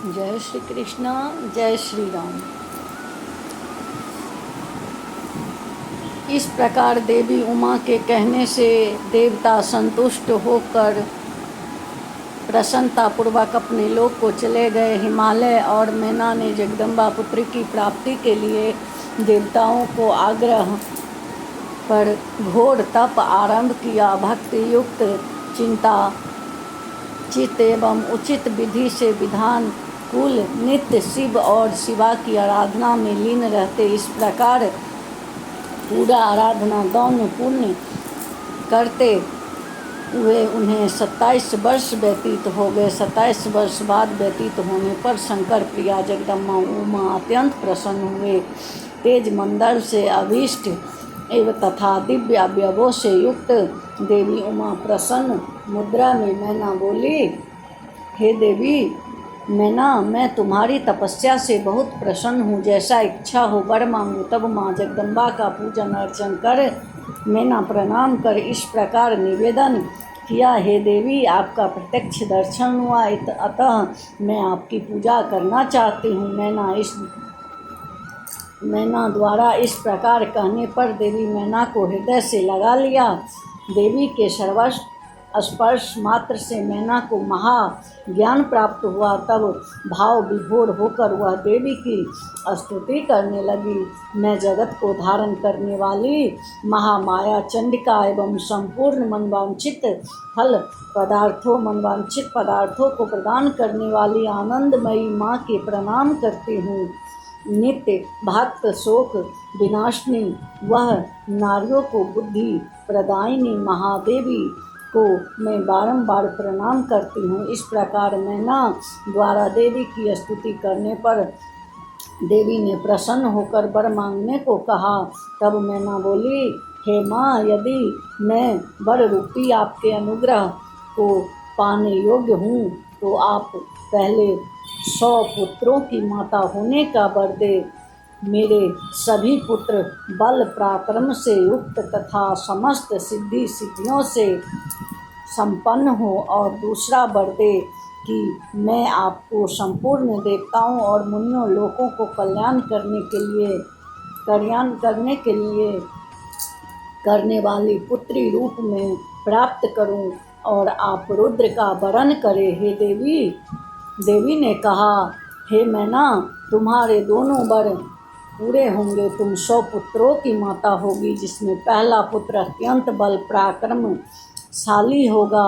जय श्री कृष्ण, जय श्री राम। इस प्रकार देवी उमा के कहने से देवता संतुष्ट होकर प्रसन्नतापूर्वक अपने लोक को चले गए। हिमालय और मैना ने जगदम्बा पुत्री की प्राप्ति के लिए देवताओं को आग्रह पर घोर तप आरंभ किया। भक्ति युक्त चिंता चित एवं उचित विधि से विधान कुल नित्य शिव और शिवा की आराधना में लीन रहते। इस प्रकार पूरा आराधना गौण पुण्य करते हुए उन्हें 27 वर्ष व्यतीत हो गए। 27 वर्ष बाद व्यतीत होने पर शंकर प्रिया जगदम्बा उमा अत्यंत प्रसन्न हुए। तेज मंडल से अभीष्ट एवं तथा दिव्य अवयवों से युक्त देवी उमा प्रसन्न मुद्रा में मैना बोली, हे देवी मैना, मैं तुम्हारी तपस्या से बहुत प्रसन्न हूँ। जैसा इच्छा हो वर मांगू। तब माँ जगदम्बा का पूजन अर्चन कर मैना प्रणाम कर इस प्रकार निवेदन किया, हे देवी, आपका प्रत्यक्ष दर्शन हुआ, अतः मैं आपकी पूजा करना चाहती हूँ। मैना द्वारा इस प्रकार कहने पर देवी मैना को हृदय से लगा लिया। देवी के स्पर्श मात्र से मैना को महा ज्ञान प्राप्त हुआ। तब भाव विभोर होकर वह देवी की स्तुति करने लगी। मैं जगत को धारण करने वाली महामाया चंडिका एवं संपूर्ण मनवांछित मनवांछित पदार्थों को प्रदान करने वाली आनंदमयी माँ के प्रणाम करती हूँ। नित्य भक्त शोक विनाशिनी वह नारियों को बुद्धि प्रदायिनी महादेवी को मैं बारंबार प्रणाम करती हूँ। इस प्रकार मैना द्वारा देवी की स्तुति करने पर देवी ने प्रसन्न होकर वर मांगने को कहा। तब मैना बोली, हे माँ, यदि मैं वर रूपी आपके अनुग्रह को पाने योग्य हूँ तो आप पहले 100 पुत्रों की माता होने का वर दे। मेरे सभी पुत्र बल पराक्रम से युक्त तथा समस्त सिद्धियों से संपन्न हो। और दूसरा वर दे कि मैं आपको संपूर्ण देवताओं और मुनियों लोगों को कल्याण करने वाली पुत्री रूप में प्राप्त करूं और आप रुद्र का वरण करें। हे देवी ने कहा, हे मैना, तुम्हारे दोनों वर पूरे होंगे। तुम 100 पुत्रों की माता होगी, जिसमें पहला पुत्र अत्यंत बल पराक्रमशाली होगा।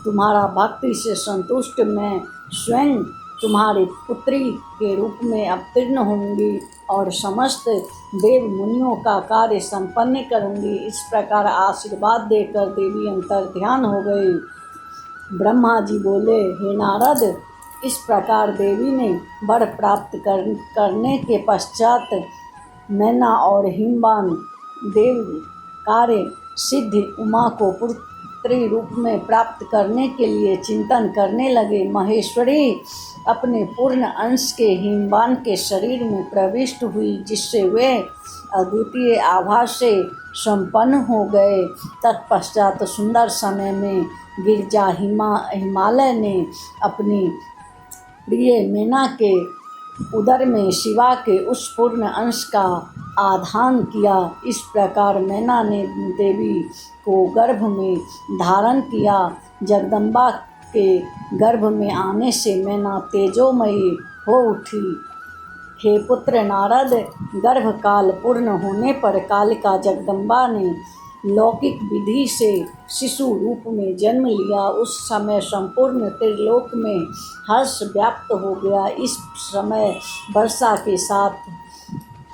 तुम्हारा भक्ति से संतुष्ट मैं स्वयं तुम्हारी पुत्री के रूप में अवतीर्ण होंगी और समस्त देव मुनियों का कार्य संपन्न करूंगी। इस प्रकार आशीर्वाद देकर देवी अंतर्ध्यान हो गई। ब्रह्मा जी बोले, हे नारद, इस प्रकार देवी ने वर प्राप्त करने के पश्चात मैना और हिमवान देव कार्य सिद्धि उमा को पुत्री रूप में प्राप्त करने के लिए चिंतन करने लगे। महेश्वरी अपने पूर्ण अंश के हिमवान के शरीर में प्रविष्ट हुई, जिससे वे अद्वितीय आभा से संपन्न हो गए। तत्पश्चात सुंदर समय में गिरिजा हिमालय ने अपनी प्रिय मैना के उदर में शिवा के उस पूर्ण अंश का आधान किया। इस प्रकार मैना ने देवी को गर्भ में धारण किया। जगदम्बा के गर्भ में आने से मैना तेजोमयी हो उठी। हे पुत्र नारद, गर्भकाल पूर्ण होने पर कालिका जगदम्बा ने लौकिक विधि से शिशु रूप में जन्म लिया। उस समय संपूर्ण त्रिलोक में हर्ष व्याप्त हो गया। इस समय वर्षा के साथ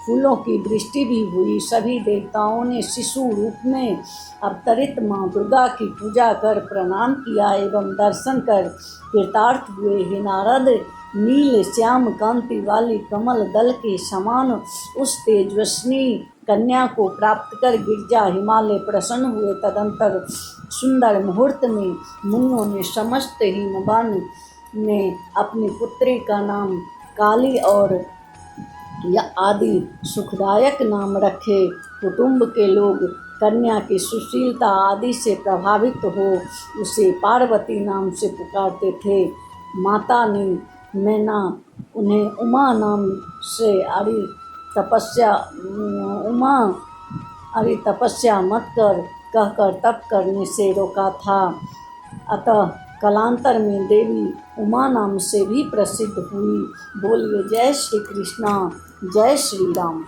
फूलों की वृष्टि भी हुई। सभी देवताओं ने शिशु रूप में अवतरित माँ दुर्गा की पूजा कर प्रणाम किया एवं दर्शन कर कृतार्थ हुए। हे नारद, नील श्याम कांति वाली कमल दल के समान उस तेजस्विनी कन्या को प्राप्त कर गिरिजा हिमालय प्रसन्न हुए। तदंतर सुंदर मुहूर्त में मुनियों ने समस्त हिमवान ने अपनी पुत्री का नाम काली और आदि सुखदायक नाम रखे। कुटुंब के लोग कन्या की सुशीलता आदि से प्रभावित हो उसे पार्वती नाम से पुकारते थे। माता ने मैना उन्हें उमा नाम से उमा अरे तपस्या मत कर कहकर तप करने से रोका था। अतः कालांतर में देवी उमा नाम से भी प्रसिद्ध हुई। बोलिए जय श्री कृष्णा, जय श्री राम।